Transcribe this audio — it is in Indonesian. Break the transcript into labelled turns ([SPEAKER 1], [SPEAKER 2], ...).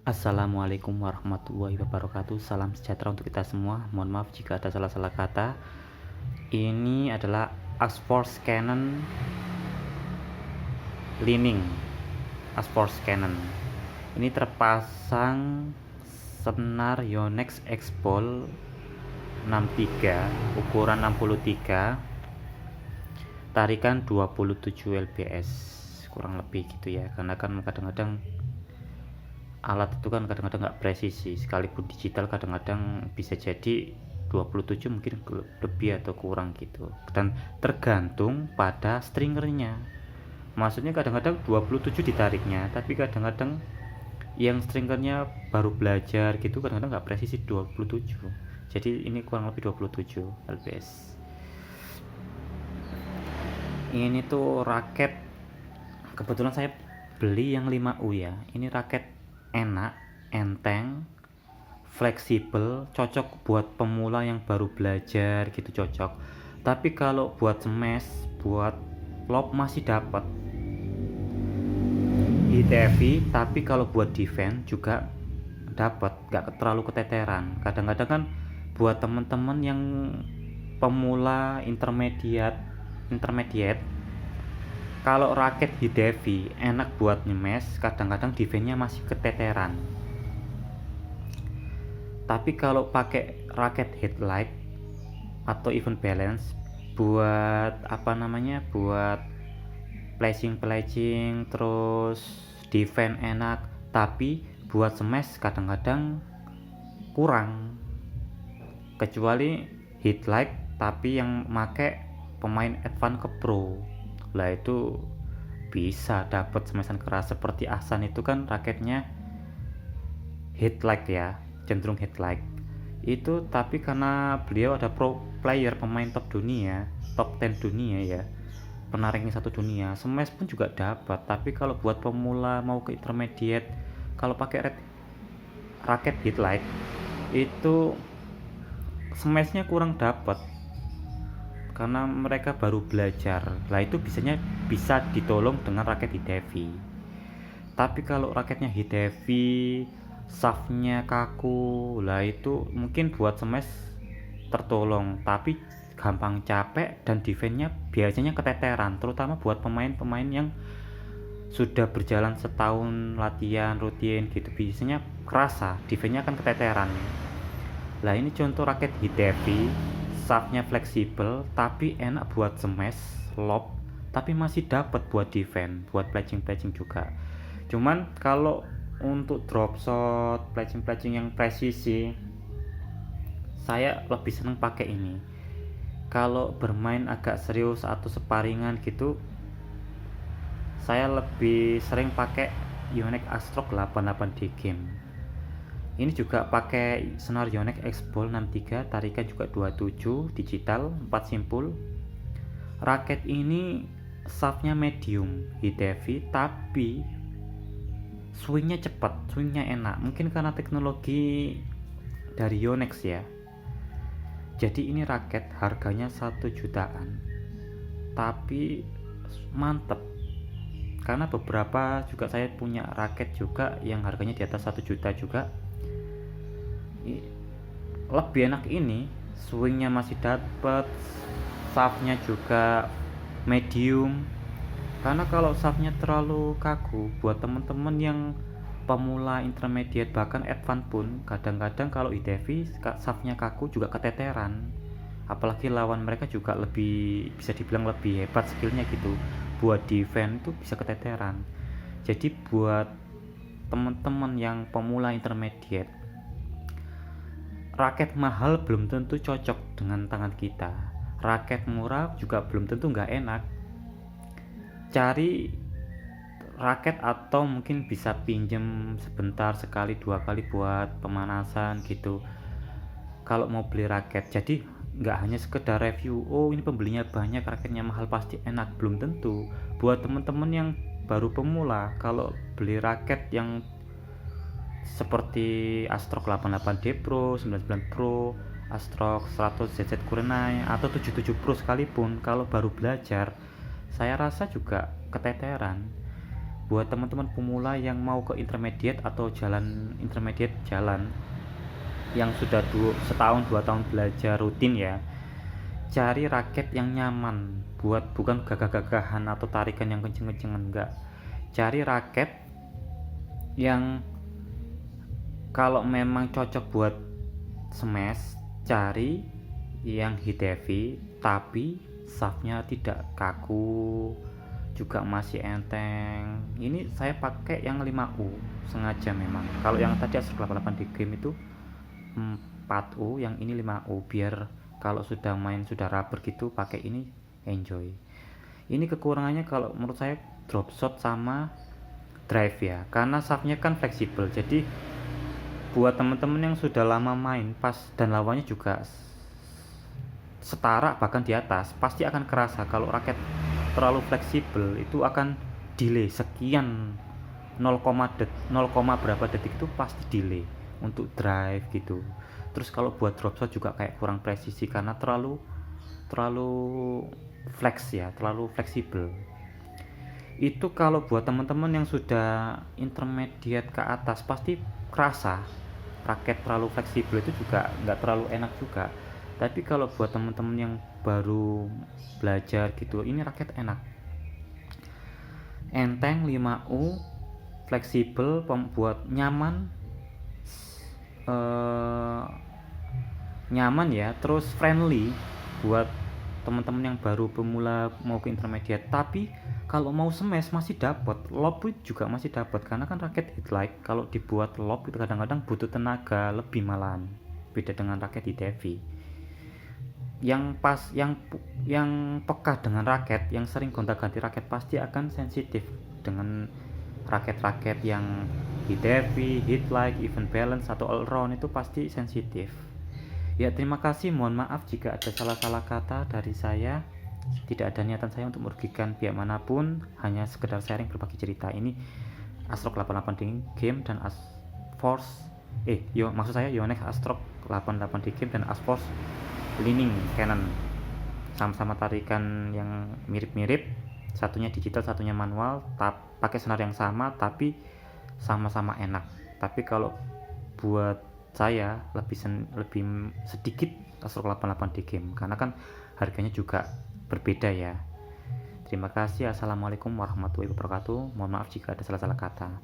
[SPEAKER 1] Assalamualaikum warahmatullahi wabarakatuh. Salam sejahtera untuk kita semua. Mohon maaf jika ada salah-salah kata. Ini adalah Asforce Canon Lining. Asforce Canon. Ini terpasang senar Yonex X-Ball 63, ukuran 63, tarikan 27 lbs, kurang lebih gitu ya. Karena kan kadang-kadang alat itu kan kadang-kadang nggak presisi, sekalipun digital kadang-kadang bisa jadi 27 mungkin lebih atau kurang gitu, dan tergantung pada stringernya. Maksudnya kadang-kadang 27 ditariknya, tapi kadang-kadang yang stringernya baru belajar gitu kadang-kadang nggak presisi 27, jadi ini kurang lebih 27 lbs. Ini tuh raket, kebetulan saya beli yang 5U ya. Ini raket enak, enteng, fleksibel, cocok buat pemula yang baru belajar gitu, cocok. Tapi kalau buat smash, buat lob masih dapat hit heavy, tapi kalau buat defense juga dapat, nggak terlalu keteteran. Kadang-kadang kan buat temen-temen yang pemula intermediate, kalau raket hit heavy enak buat nyemes, kadang-kadang defense-nya masih keteteran. Tapi kalau pakai raket headlight atau even balance, buat buat flashing terus defense enak, tapi buat smash kadang-kadang kurang, kecuali headlight tapi yang make pemain advance ke pro lah, itu bisa dapat smashan keras. Seperti Ahsan itu kan raketnya headlight ya, cenderung headlight itu, tapi karena beliau ada pro player, pemain top dunia, top 10 dunia ya, pernah ranking 1 dunia, smash pun juga dapat. Tapi kalau buat pemula mau ke intermediate, kalau pakai raket headlight itu smashnya kurang dapat, karena mereka baru belajar lah. Itu bisa ditolong dengan raket hit heavy. Tapi kalau raketnya hit heavy, shaftnya kaku lah, itu mungkin buat smash tertolong, tapi gampang capek dan defense-nya biasanya keteteran, terutama buat pemain-pemain yang sudah berjalan setahun latihan rutin gitu, biasanya kerasa defense-nya akan keteteran. Lah ini contoh raket hit heavy, shaftnya fleksibel tapi enak buat smash, lob, tapi masih dapat buat defense, buat pledging juga. Cuman kalau untuk drop shot, pledging yang presisi, saya lebih seneng pakai ini. Kalau bermain agak serius atau separingan gitu, saya lebih sering pakai Yonex Astrock 88D Game. Ini juga pakai senar Yonex X-Ball 63, tarikan juga 27, digital 4 simpul. Raket ini shaftnya medium, hit heavy, tapi swingnya cepat, swingnya enak. Mungkin karena teknologi dari Yonex ya. Jadi ini raket harganya 1 jutaan, tapi mantep. Karena beberapa juga saya punya raket juga yang harganya di atas 1 juta juga, lebih enak ini, swingnya masih dapet, shaftnya juga medium. Karena kalau shaftnya terlalu kaku, buat temen-temen yang pemula, intermediate, bahkan advance pun, kadang-kadang kalau hit heavy shaftnya kaku juga keteteran. Apalagi lawan mereka juga lebih, bisa dibilang lebih hebat skillnya gitu, buat defense itu bisa keteteran. Jadi buat teman-teman yang pemula intermediate, raket mahal belum tentu cocok dengan tangan kita, raket murah juga belum tentu nggak enak. Cari raket atau mungkin bisa pinjem sebentar, sekali 2 kali buat pemanasan gitu kalau mau beli raket. Jadi nggak hanya sekedar review, oh ini pembelinya banyak, raketnya mahal pasti enak, belum tentu. Buat temen-temen yang baru pemula, kalau beli raket yang seperti Astrock 88D Pro, 99 Pro, Astrock 100 ZZ Kurenai, atau 77 Pro sekalipun, kalau baru belajar saya rasa juga keteteran. buat teman-teman pemula yang mau ke intermediate atau jalan yang sudah setahun 2 tahun belajar rutin ya, cari raket yang nyaman, bukan gagah-gagahan atau tarikan yang kenceng-kencengan, enggak. Cari raket yang kalau memang cocok buat smash, cari yang hit heavy tapi shaftnya tidak kaku, juga masih enteng. Ini saya pakai yang 5U sengaja memang. Kalau yang tadi Astrok 88 di game itu 4U, yang ini 5U, biar kalau sudah main sudah rubber gitu pakai ini enjoy. Ini kekurangannya kalau menurut saya drop shot sama drive ya, karena shaftnya kan fleksibel. Jadi buat teman-teman yang sudah lama main pas dan lawannya juga setara bahkan di atas, pasti akan kerasa kalau raket terlalu fleksibel itu akan delay sekian 0, berapa detik itu pasti delay untuk drive gitu. Terus kalau buat drop shot juga kayak kurang presisi karena terlalu terlalu fleksibel. Itu kalau buat teman-teman yang sudah intermediate ke atas pasti kerasa raket terlalu fleksibel, itu juga nggak terlalu enak juga. Tapi kalau buat teman-teman yang baru belajar gitu, ini raket enak, enteng, 5U, fleksibel, buat nyaman ya, terus friendly buat teman-teman yang baru pemula mau ke intermediate. Tapi kalau mau smash masih dapat, lob juga masih dapat, karena kan raket Hitlite kalau dibuat lob itu kadang-kadang butuh tenaga lebih malahan, beda dengan raket hit heavy. Yang peka dengan raket, yang sering gonta-ganti raket pasti akan sensitif dengan raket-raket yang hit heavy, Hitlite, even balance atau all round, itu pasti sensitif. Ya, terima kasih, mohon maaf jika ada salah-salah kata dari saya. Tidak ada niatan saya untuk merugikan pihak manapun, hanya sekedar sharing berbagi cerita. Ini Astrok 88 di game dan maksud saya Yonex Astrok 88 di game dan Asforce Leaning Cannon, sama-sama tarikan yang mirip-mirip, satunya digital satunya manual, pakai senar yang sama tapi sama-sama enak. Tapi kalau buat saya lebih sedikit Astrok 88 di game karena kan harganya juga berbeda ya. Terima kasih. Assalamualaikum warahmatullahi wabarakatuh. Mohon maaf jika ada salah-salah kata.